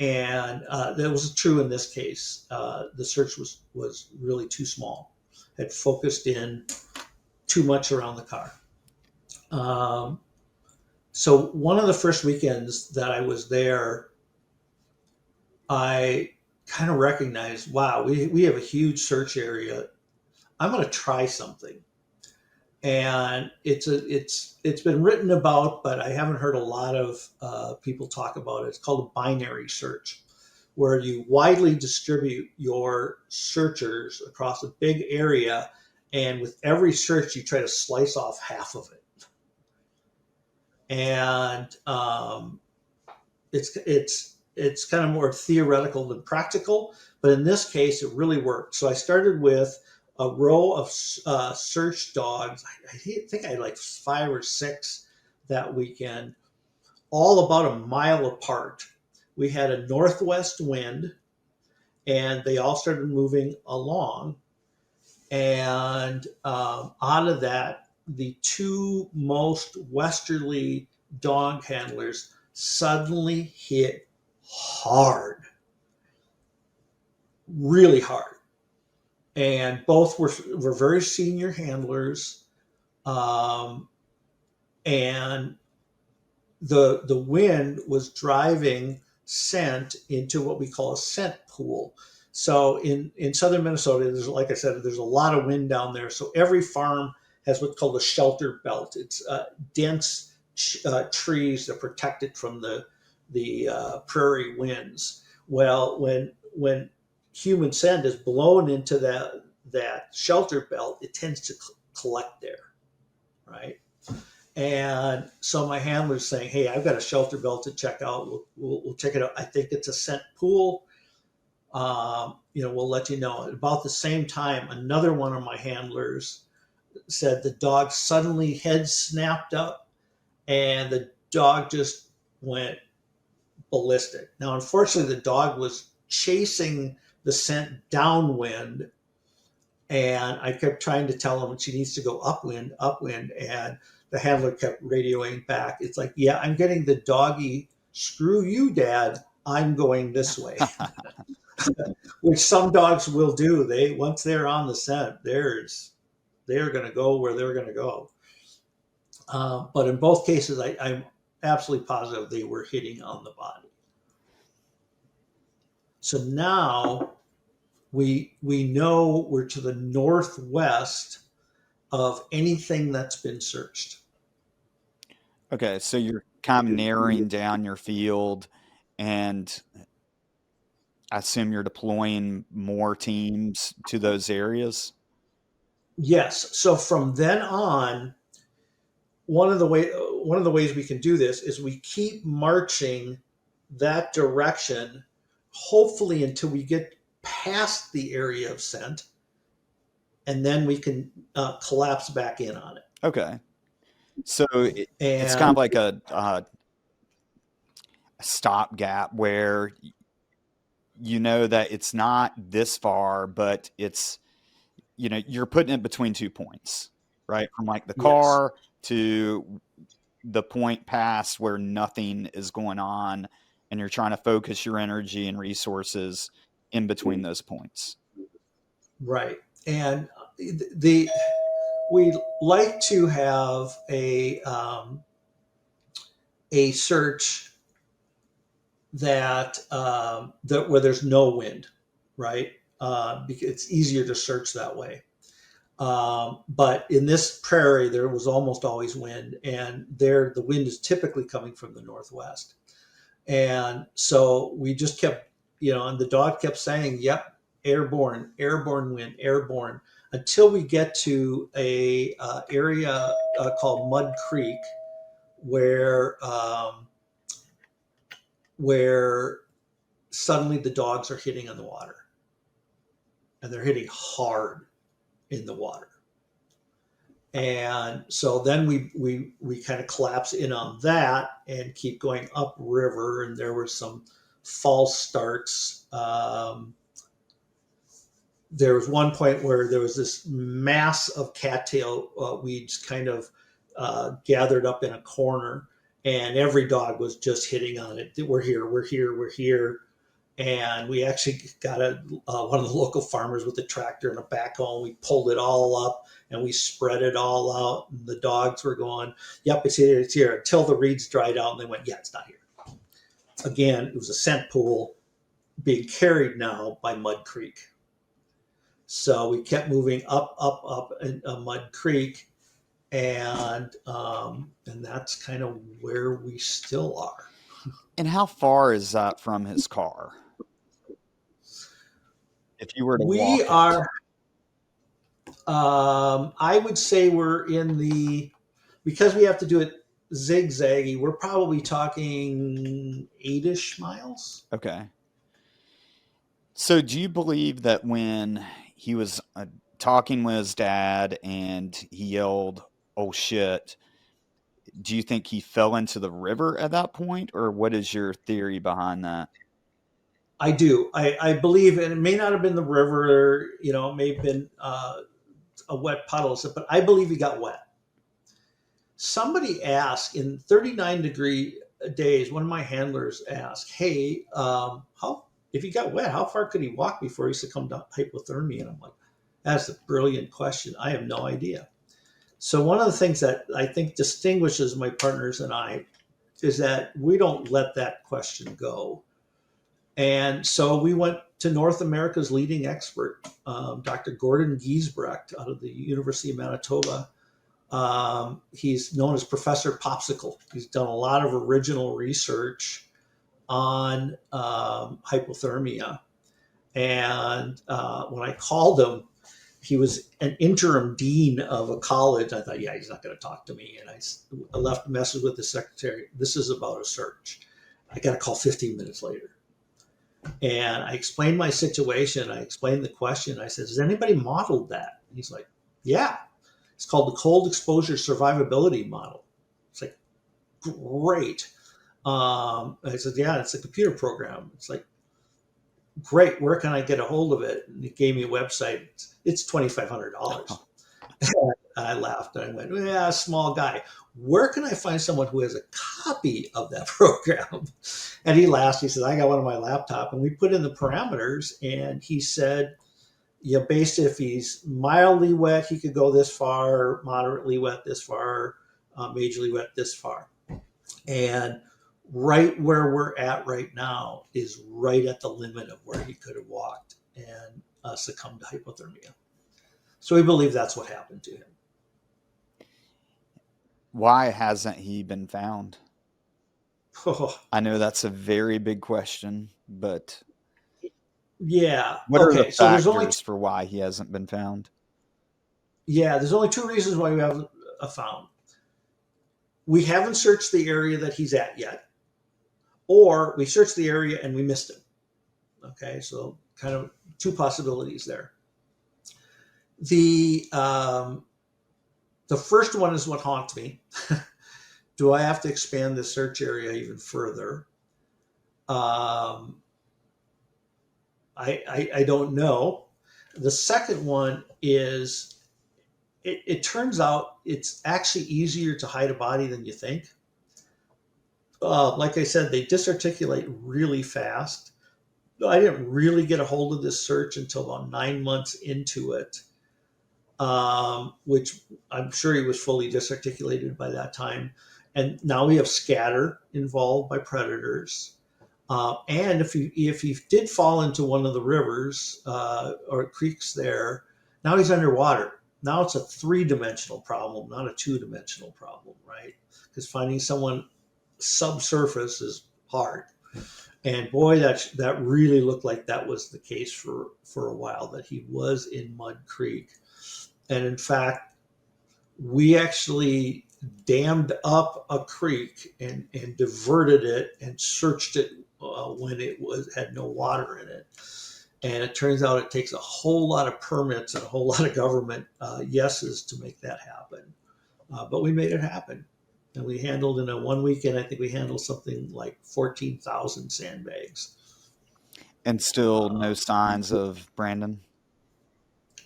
And that was true in this case. The search was really too small. Had focused in too much around the car. So one of the first weekends that I was there, I kind of recognized, wow, we have a huge search area. I'm going to try something. And it's been written about, but I haven't heard a lot of people talk about it. It's called a binary search, where you widely distribute your searchers across a big area, and with every search, you try to slice off half of it. And it's kind of more theoretical than practical, but in this case, it really worked. So I started with a row of search dogs. I think I had like 5 or 6 that weekend, all about a mile apart. We had a northwest wind, and they all started moving along. And out of that, the 2 most westerly dog handlers suddenly hit hard, really hard. And both were very senior handlers. And the wind was driving scent into what we call a scent pool. So in southern Minnesota, there's, like I said, there's a lot of wind down there. So every farm has what's called a shelter belt. It's dense trees that protect it from the prairie winds. Well, when human scent is blown into that shelter belt, it tends to collect there, right? And so my handler's saying, "Hey, I've got a shelter belt to check out. We'll check it out. I think it's a scent pool. We'll let you know." At about the same time, another one of my handlers said the dog suddenly head snapped up, and the dog just went ballistic. Now, unfortunately, the dog was chasing the scent downwind, and I kept trying to tell him she needs to go upwind, and the handler kept radioing back. It's like, yeah, I'm getting the doggy, screw you, Dad, I'm going this way. Which some dogs will do. Once they're on the scent, they're going to go where they're going to go. But in both cases, I'm absolutely positive they were hitting on the body. So now we know we're to the northwest of anything that's been searched. Okay, so you're kind of narrowing down your field, and I assume you're deploying more teams to those areas. Yes. So from then on, one of the ways we can do this is we keep marching that direction hopefully until we get past the area of scent, and then we can collapse back in on it. Okay. So it's kind And of like a stopgap where you know that it's not this far, but it's, you know, you're putting it between 2 points, right? From like the yes, car to the point past where nothing is going on, and you're trying to focus your energy and resources in between those points. right. And the we like to have a search that where there's no wind, right? Because it's easier to search that way. But in this prairie, there was almost always wind, and there the wind is typically coming from the northwest. And so we just kept, and the dog kept saying, "Yep, airborne, airborne wind, airborne," until we get to a area called Mud Creek, where where suddenly the dogs are hitting on the water, and they're hitting hard in the water. And so then we kind of collapse in on that and keep going upriver. And there were some false starts. There was one point where there was this mass of cattail weeds kind of gathered up in a corner, and every dog was just hitting on it. We're here, we're here, we're here. And we actually got one of the local farmers with a tractor and a backhoe, and we pulled it all up and we spread it all out. And the dogs were going, "Yep, it's here, it's here," until the reeds dried out, and they went, "Yeah, it's not here." Again, it was a scent pool being carried now by Mud Creek. So we kept moving up in Mud Creek, and that's kind of where we still are. And how far is that from his car? If you were to walk We it? are. I would say we're because we have to do it zigzaggy. We're probably talking 8-ish miles. Okay. So do you believe that when he was talking with his dad and he yelled, "Oh shit," do you think he fell into the river at that point, or what is your theory behind that? I do. I believe, and it may not have been the river. It may have been a wet puddle, but I believe he got wet. Somebody asked in 39-degree days. One of my handlers asked, "Hey, how if he got wet, how far could he walk before he succumbed to hypothermia?" And I'm like, "That's a brilliant question. I have no idea." So one of the things that I think distinguishes my partners and I is that we don't let that question go. And so we went to North America's leading expert, Dr. Gordon Giesbrecht out of the University of Manitoba. He's known as Professor Popsicle. He's done a lot of original research on hypothermia. And when I called him, he was an interim dean of a college. I thought, yeah, he's not going to talk to me. And I left a message with the secretary. "This is about a search." I got a call 15 minutes later. And I explained my situation. I explained the question. I said, "Has anybody modeled that?" And he's like, "Yeah. It's called the Cold Exposure Survivability Model." It's like, "Great." I said, "Yeah, it's a computer program." It's like, "Great. Where can I get a hold of it?" And he gave me a website. It's $2,500. I laughed and I went, "Yeah, small guy. Where can I find someone who has a copy of that program?" And he laughed. He said, "I got one on my laptop." And we put in the parameters, and he said, based if he's mildly wet, he could go this far, moderately wet this far, majorly wet this far. And right where we're at right now is right at the limit of where he could have walked and succumbed to hypothermia. So we believe that's what happened to him. Why hasn't he been found? Oh, I know that's a very big question, but yeah. what are the Okay. So factors for why he hasn't been found? there's only 2 reasons why we haven't found. We haven't searched the area that he's at yet, or we searched the area and we missed him. Okay, so kind of two possibilities there. The first one is what haunts me. Do I have to expand the search area even further? I don't know. The second one is it turns out it's actually easier to hide a body than you think. Like I said, they disarticulate really fast. I didn't really get a hold of this search until about 9 months into it, which I'm sure he was fully disarticulated by that time. And now we have scatter involved by predators. And if he did fall into one of the rivers or creeks there, now he's underwater. Now it's a 3-dimensional problem, not a 2-dimensional problem, right? Because finding someone subsurface is hard. And boy, that really looked like that was the case for a while, that he was in Mud Creek. And in fact, we actually dammed up a creek and diverted it and searched it when it had no water in it. And it turns out it takes a whole lot of permits and a whole lot of government yeses to make that happen. But we made it happen. And we handled, in a 1 weekend, I think we handled something like 14,000 sandbags. And still no signs of Brandon?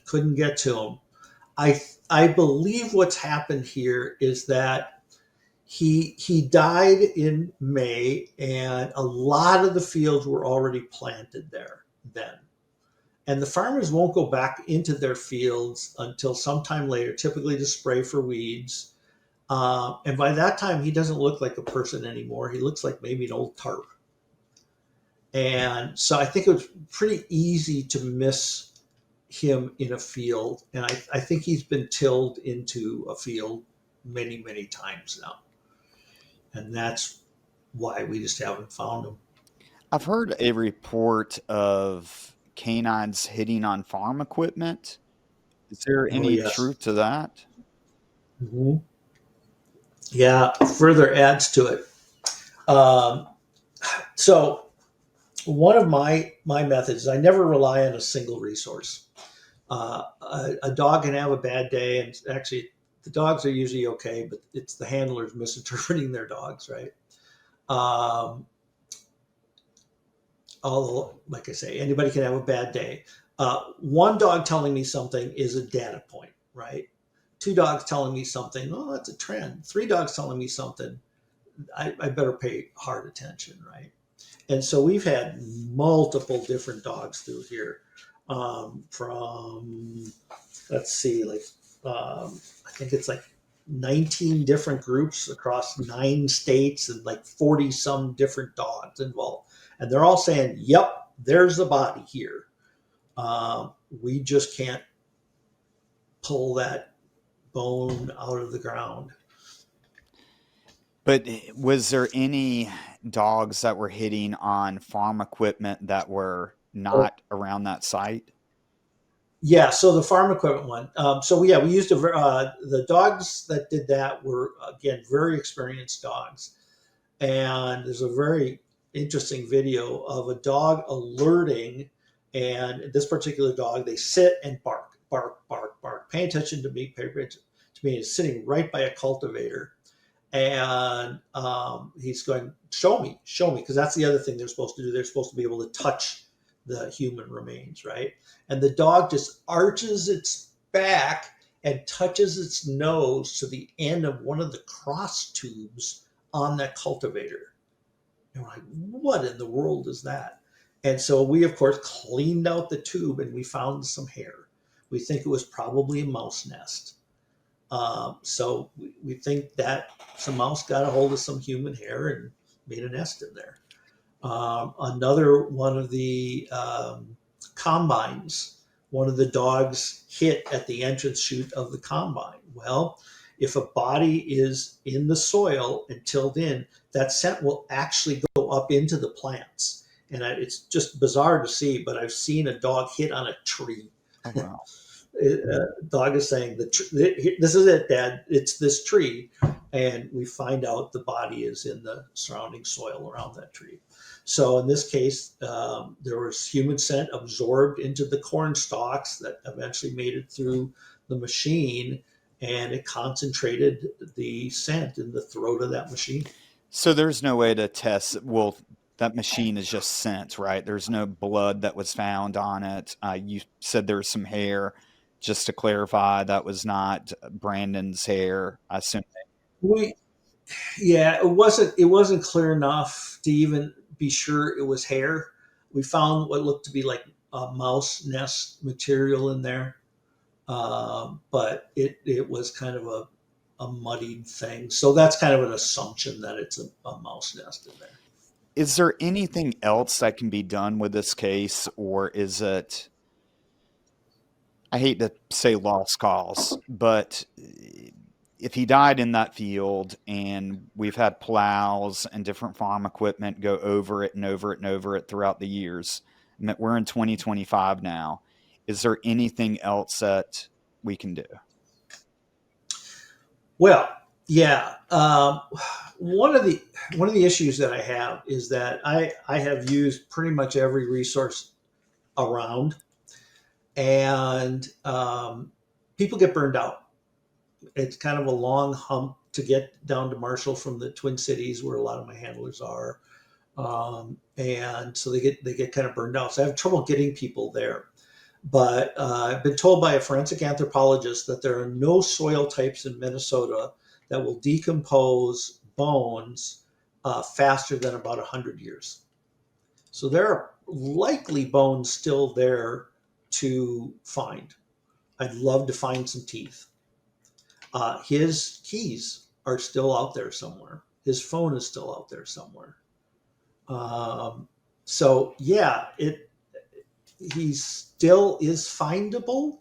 Couldn't get to him. I believe what's happened here is that he died in May, and a lot of the fields were already planted there then. And the farmers won't go back into their fields until sometime later, typically to spray for weeds. And by that time, he doesn't look like a person anymore. He looks like maybe an old tarp. And so I think it was pretty easy to miss him in a field. And I think he's been tilled into a field many, many times now. And that's why we just haven't found him. I've heard a report of canines hitting on farm equipment. Is there any truth to that? Mm-hmm. Yeah, further adds to it. So one of my methods is I never rely on a single resource. A dog can have a bad day, and actually the dogs are usually okay, but it's the handlers misinterpreting their dogs, right? Although, like I say, anybody can have a bad day. One dog telling me something is a data point, right? 2 dogs telling me something, oh, that's a trend. 3 dogs telling me something, I better pay hard attention, right? And so we've had multiple different dogs through here, from, let's see, like, I think it's like 19 different groups across 9 states and like 40 some different dogs involved. And they're all saying, yep, there's the body here. We just can't pull that bone out of the ground. But was there any dogs that were hitting on farm equipment that were not around that site? Yeah, so the farm equipment one. We used the dogs that did that were, again, very experienced dogs. And there's a very interesting video of a dog alerting, and this particular dog, they sit and bark, bark, bark, bark. Pay attention to me, pay attention to me. It's sitting right by a cultivator. And he's going, show me, because that's the other thing they're supposed to do. They're supposed to be able to touch the human remains, right? And the dog just arches its back and touches its nose to the end of one of the cross tubes on that cultivator. And we're like, what in the world is that? And so we, of course, cleaned out the tube and we found some hair. We think it was probably a mouse nest. So we think that some mouse got a hold of some human hair and made a nest in there. Another one of the combines, one of the dogs hit at the entrance chute of the combine. Well, if a body is in the soil and tilled in, that scent will actually go up into the plants. And it's just bizarre to see, but I've seen a dog hit on a tree. Oh, wow. Dog is saying, this is it, Dad. It's this tree. And we find out the body is in the surrounding soil around that tree. So in this case, there was human scent absorbed into the corn stalks that eventually made it through the machine, and it concentrated the scent in the throat of that machine. So there's no way to test. Well, that machine is just scent, right? There's no blood that was found on it. You said there was some hair. Just to clarify, that was not Brandon's hair. I assume. We, yeah, it wasn't clear enough to even be sure it was hair. We found what looked to be like a mouse nest material in there, but it was kind of a muddied thing. So that's kind of an assumption that it's a mouse nest in there. Is there anything else that can be done with this case, or is it? I hate to say lost cause, but if he died in that field and we've had plows and different farm equipment go over it and over it and over it throughout the years, we're in 2025 now. Is there anything else that we can do? Well, yeah. One of the issues that I have is that I have used pretty much every resource around, and people get burned out. It's kind of a long hump to get down to Marshall from the Twin Cities, where a lot of my handlers are, and so they get kind of burned out. So I have trouble getting people there. But I've been told by a forensic anthropologist that there are no soil types in Minnesota that will decompose bones faster than about 100 years. So there are likely bones still there to find. I'd love to find some teeth. His keys are still out there somewhere. His phone is still out there somewhere. So yeah, he still is findable.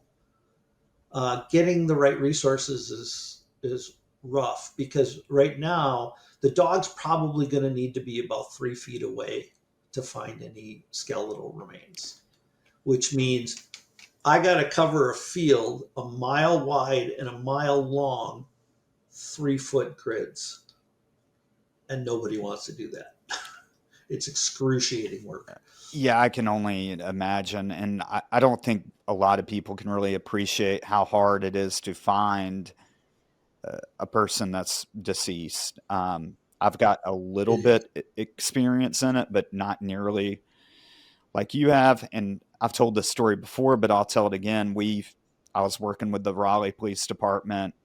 Getting the right resources is rough, because right now the dog's probably going to need to be about 3 feet away to find any skeletal remains, which means I got to cover a field a mile wide and a mile long, 3-foot grids, and nobody wants to do that. It's excruciating work. Yeah, I can only imagine. And I don't think a lot of people can really appreciate how hard it is to find a person that's deceased. I've got a little bit experience in it, but not nearly like you have. And I've told this story before, but I'll tell it again. I was working with the Raleigh Police Department,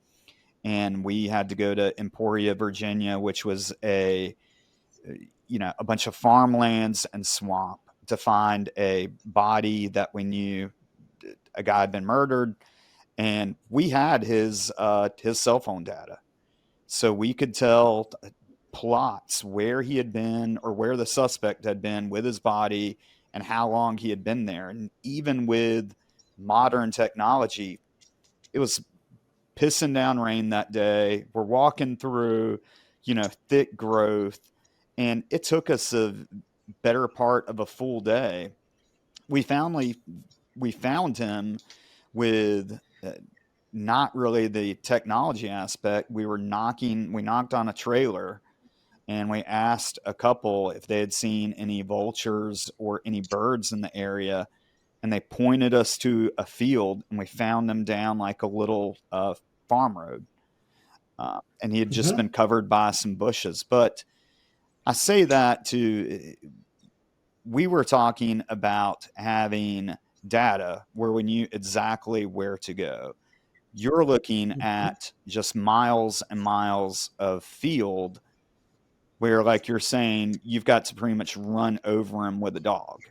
and we had to go to Emporia, Virginia, which was a bunch of farmlands and swamp, to find a body that we knew a guy had been murdered, and we had his cell phone data, so we could tell plots where he had been or where the suspect had been with his body and how long he had been there. And even with modern technology, it was pissing down rain that day. We're walking through, thick growth, and it took us a better part of a full day. We found him with not really the technology aspect. We knocked on a trailer, and we asked a couple if they had seen any vultures or any birds in the area, and they pointed us to a field, and we found them down like a little farm road, and he had just been covered by some bushes. But I say that we were talking about having data where we knew exactly where to go. You're looking at just miles and miles of field where, like you're saying, you've got to pretty much run over him with a dog.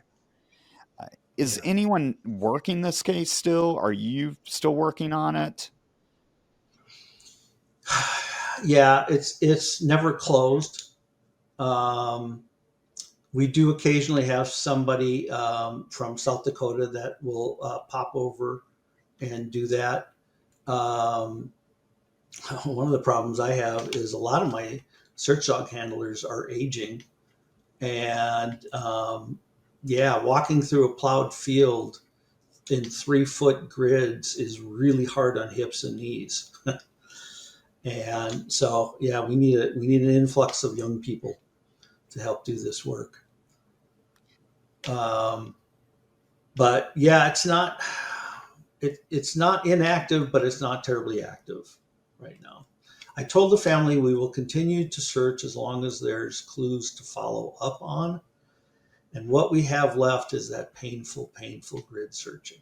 Is anyone working this case still? Are you still working on it? Yeah, it's never closed. We do occasionally have somebody from South Dakota that will pop over and do that. One of the problems I have is a lot of my search dog handlers are aging, and walking through a plowed field in 3-foot grids is really hard on hips and knees. And so, we need an influx of young people to help do this work. But yeah, it's not inactive, but it's not terribly active right now. I told the family we will continue to search as long as there's clues to follow up on. And what we have left is that painful grid searching.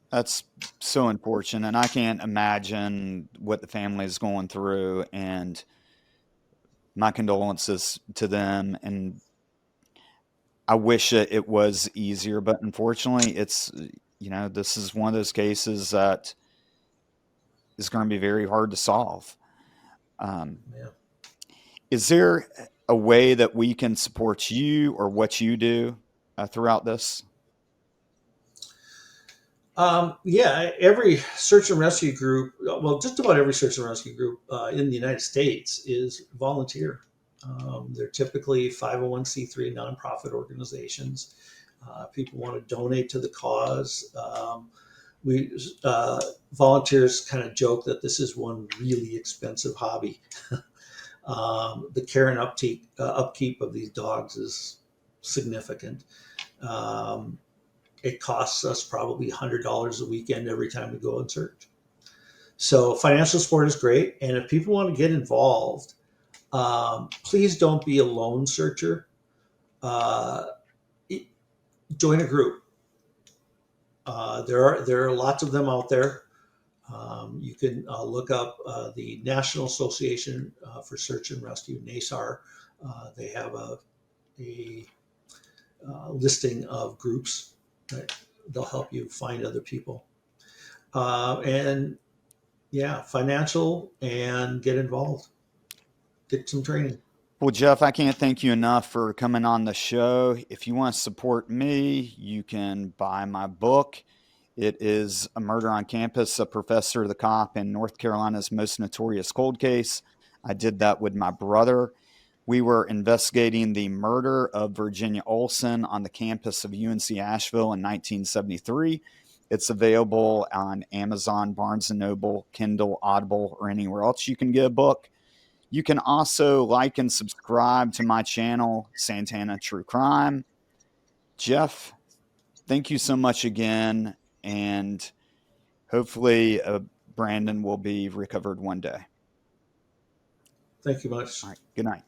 That's so unfortunate. And I can't imagine what the family is going through. And my condolences to them. And I wish it was easier, but unfortunately, this is one of those cases that is going to be very hard to solve. Yeah. Is there a way that we can support you or what you do throughout this? Yeah, every search and rescue group, well, just about every search and rescue group in the United States is volunteer. They're typically 501c3 nonprofit organizations. People want to donate to the cause. We volunteers kind of joke that this is one really expensive hobby. The care and upkeep of these dogs is significant. It costs us probably $100 a weekend every time we go and search. So financial support is great. And if people want to get involved, please don't be a lone searcher. Join a group. There are lots of them out there. You can look up the National Association for Search and Rescue, NASAR. They have a listing of groups. Right? They'll help you find other people. And yeah, financial and get involved. Get some training. Well, Jeff, I can't thank you enough for coming on the show. If you want to support me, you can buy my book. It is A Murder on Campus, A Professor, the Cop, in North Carolina's Most Notorious Cold Case. I did that with my brother. We were investigating the murder of Virginia Olsen on the campus of UNC Asheville in 1973. It's available on Amazon, Barnes & Noble, Kindle, Audible, or anywhere else you can get a book. You can also like and subscribe to my channel, Santana True Crime. Jeff, thank you so much again, and hopefully Brandon will be recovered one day. Thank you much. All right, good night.